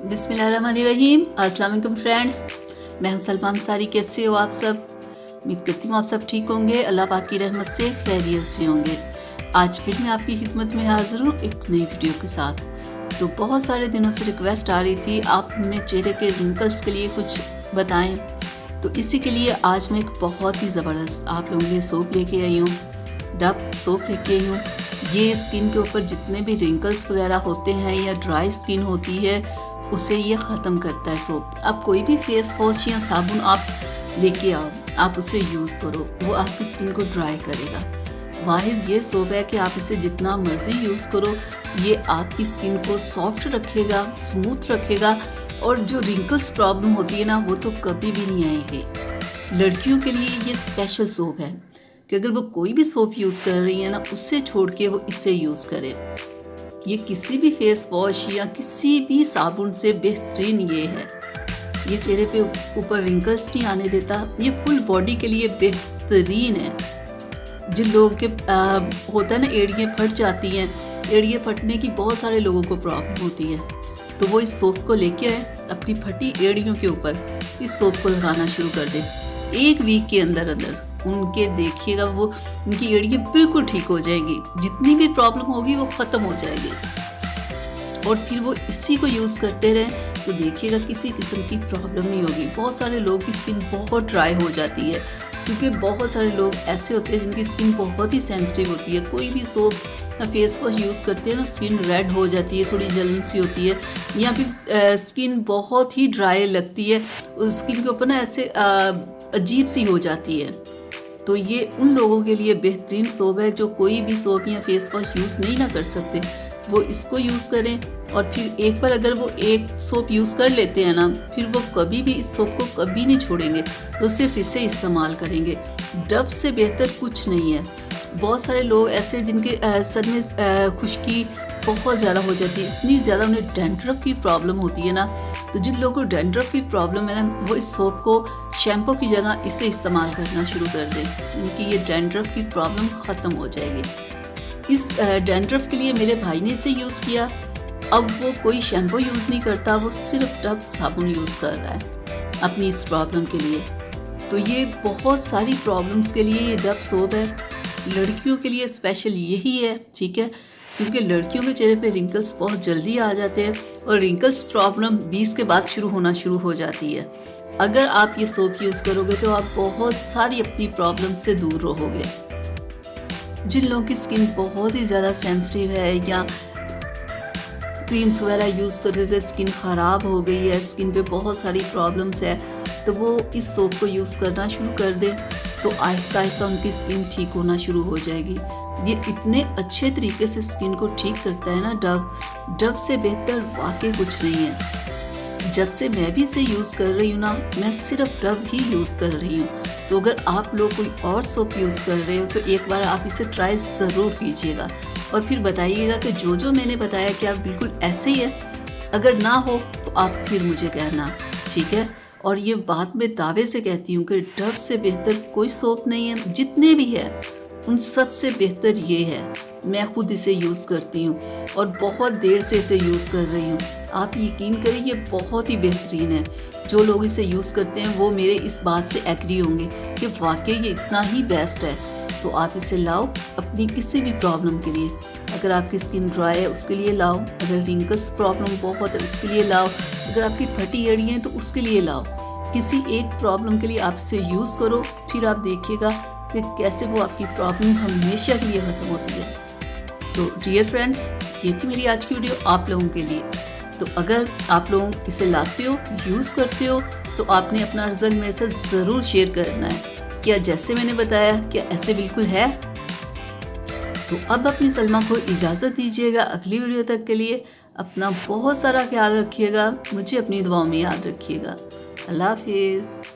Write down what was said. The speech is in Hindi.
बिस्मिल्लाहिर्रहमानिर्रहीम। अस्सलाम वालेकुम फ्रेंड्स, मैं हूं सलमान सारी। कैसे हो आप सब? उम्मीद करती हूँ आप सब ठीक होंगे, अल्लाह पाक की रहमत से खैरियत से होंगे। आज फिर मैं आपकी खिदमत में हाजिर हूँ एक नई वीडियो के साथ। तो बहुत सारे दिनों से रिक्वेस्ट आ रही थी आप अपने चेहरे के रिंकल्स के लिए कुछ बताएं, तो इसी के लिए आज मैं एक बहुत ही ज़बरदस्त आप लोगों के लिए सोप लेके आई हूँ। डव सोप लेके आई हूँ। ये स्किन के ऊपर जितने भी रिंकल्स वगैरह होते हैं या ड्राई स्किन होती है उसे ये ख़त्म करता है सोप। अब कोई भी फेस वॉश या साबुन आप लेके आओ, आप उसे यूज़ करो, वो आपकी स्किन को ड्राई करेगा। वाहिद ये सोप है कि आप इसे जितना मर्ज़ी यूज़ करो, ये आपकी स्किन को सॉफ्ट रखेगा, स्मूथ रखेगा, और जो रिंकल्स प्रॉब्लम होती है ना वो तो कभी भी नहीं आएगी। लड़कियों के लिए ये स्पेशल सोप है कि अगर वो कोई भी सोप यूज़ कर रही है ना, उससे छोड़ के वो इसे यूज़ करे। ये किसी भी फेस वॉश या किसी भी साबुन से बेहतरीन ये है। ये चेहरे पे ऊपर रिंकल्स नहीं आने देता। ये फुल बॉडी के लिए बेहतरीन है। जिन लोगों के होता है ना एड़ियाँ फट जाती हैं, एड़ियाँ फटने की बहुत सारे लोगों को प्रॉब्लम होती है, तो वो इस सोप को लेके आए, अपनी फटी एड़ियों के ऊपर इस सोप को लगाना शुरू कर दे। एक वीक के अंदर अंदर उनके देखिएगा वो उनकी एड़ियाँ बिल्कुल ठीक हो जाएंगी, जितनी भी प्रॉब्लम होगी वो ख़त्म हो जाएगी। और फिर वो इसी को यूज़ करते रहें तो देखिएगा किसी किस्म की प्रॉब्लम नहीं होगी। बहुत सारे लोगों की स्किन बहुत ड्राई हो जाती है, क्योंकि बहुत सारे लोग ऐसे होते हैं जिनकी स्किन बहुत ही सेंसिटिव होती है। कोई भी सोप या फेस वॉश यूज़ करते हैं ना, स्किन रेड हो जाती है, थोड़ी जलन सी होती है, या फिर स्किन बहुत ही ड्राई लगती है, उस स्किन के ऊपर ना ऐसे अजीब सी हो जाती है। तो ये उन लोगों के लिए बेहतरीन सोप है जो कोई भी सोप या फेस वॉश यूज़ नहीं ना कर सकते, वो इसको यूज़ करें। और फिर एक बार अगर वो एक सोप यूज़ कर लेते हैं ना, फिर वो कभी भी इस सोप को कभी नहीं छोड़ेंगे, तो सिर्फ इसे इस्तेमाल करेंगे। डव से बेहतर कुछ नहीं है। बहुत सारे लोग ऐसे जिनके सर में खुश्की बहुत ज़्यादा हो जाती है, इतनी ज़्यादा उन्हें डैंड्रफ की प्रॉब्लम होती है ना, तो जिन लोगों को डैंड्रफ की प्रॉब्लम है ना, वो इस सोप को शैम्पू की जगह इसे इस्तेमाल करना शुरू कर दें। उनकी ये डैंड्रफ की प्रॉब्लम ख़त्म हो जाएगी। इस डैंड्रफ के लिए मेरे भाई ने इसे यूज़ किया। अब वो कोई शैम्पू यूज़ नहीं करता, वो सिर्फ डव साबुन यूज़ कर रहा है अपनी इस प्रॉब्लम के लिए। तो ये बहुत सारी प्रॉब्लम्स के लिए ये डव सोप है। लड़कियों के लिए स्पेशल यही है, ठीक है, क्योंकि लड़कियों के चेहरे पे रिंकल्स बहुत जल्दी आ जाते हैं और रिंकल्स प्रॉब्लम 20 के बाद होना शुरू हो जाती है। अगर आप ये सोप यूज़ करोगे तो आप बहुत सारी अपनी प्रॉब्लम से दूर रहोगे। जिन लोगों की स्किन बहुत ही ज़्यादा सेंसिटिव है या क्रीम्स वगैरह यूज़ करके स्किन ख़राब हो गई है, स्किन पे बहुत सारी प्रॉब्लम्स है, तो वो इस सोप को यूज़ करना शुरू कर दें, तो आहिस्ता आहिस्ता उनकी स्किन ठीक होना शुरू हो जाएगी। ये इतने अच्छे तरीके से स्किन को ठीक करता है ना डव से बेहतर वाकई कुछ नहीं है। जब से मैं भी इसे यूज़ कर रही हूँ ना, मैं सिर्फ डव ही यूज़ कर रही हूँ। तो अगर आप लोग कोई और सोप यूज़ कर रहे हो तो एक बार आप इसे ट्राई ज़रूर कीजिएगा और फिर बताइएगा कि जो मैंने बताया कि आप बिल्कुल ऐसे ही है। अगर ना हो तो आप फिर मुझे कहना, ठीक है। और ये बात मैं दावे से कहती हूँ कि डव से बेहतर कोई सोप नहीं है। जितने भी है उन सब से बेहतर ये है। मैं खुद इसे यूज़ करती हूँ और बहुत देर से इसे यूज़ कर रही हूँ। आप यकीन करिए ये बहुत ही बेहतरीन है। जो लोग इसे यूज़ करते हैं वो मेरे इस बात से एग्री होंगे कि वाकई ये इतना ही बेस्ट है। तो आप इसे लाओ अपनी किसी भी प्रॉब्लम के लिए। अगर आपकी स्किन ड्राई है उसके लिए लाओ, अगर रिंकल्स प्रॉब्लम बहुत है उसके लिए लाओ, अगर आपकी फटी एड़ियाँ हैं तो उसके लिए लाओ। किसी एक प्रॉब्लम के लिए आप इसे यूज़ करो, फिर आप देखिएगा कि कैसे वो आपकी प्रॉब्लम हमेशा के लिए ख़त्म होती है। तो डियर फ्रेंड्स, ये थी मेरी आज की वीडियो आप लोगों के लिए। तो अगर आप लोग इसे लाते हो, यूज़ करते हो, तो आपने अपना रिज़ल्ट मेरे साथ ज़रूर शेयर करना है। क्या जैसे मैंने बताया क्या ऐसे बिल्कुल है? तो अब अपनी सलमा को इजाज़त दीजिएगा अगली वीडियो तक के लिए। अपना बहुत सारा ख्याल रखिएगा, मुझे अपनी दुआओं में याद रखिएगा। अल्लाह हाफिज़।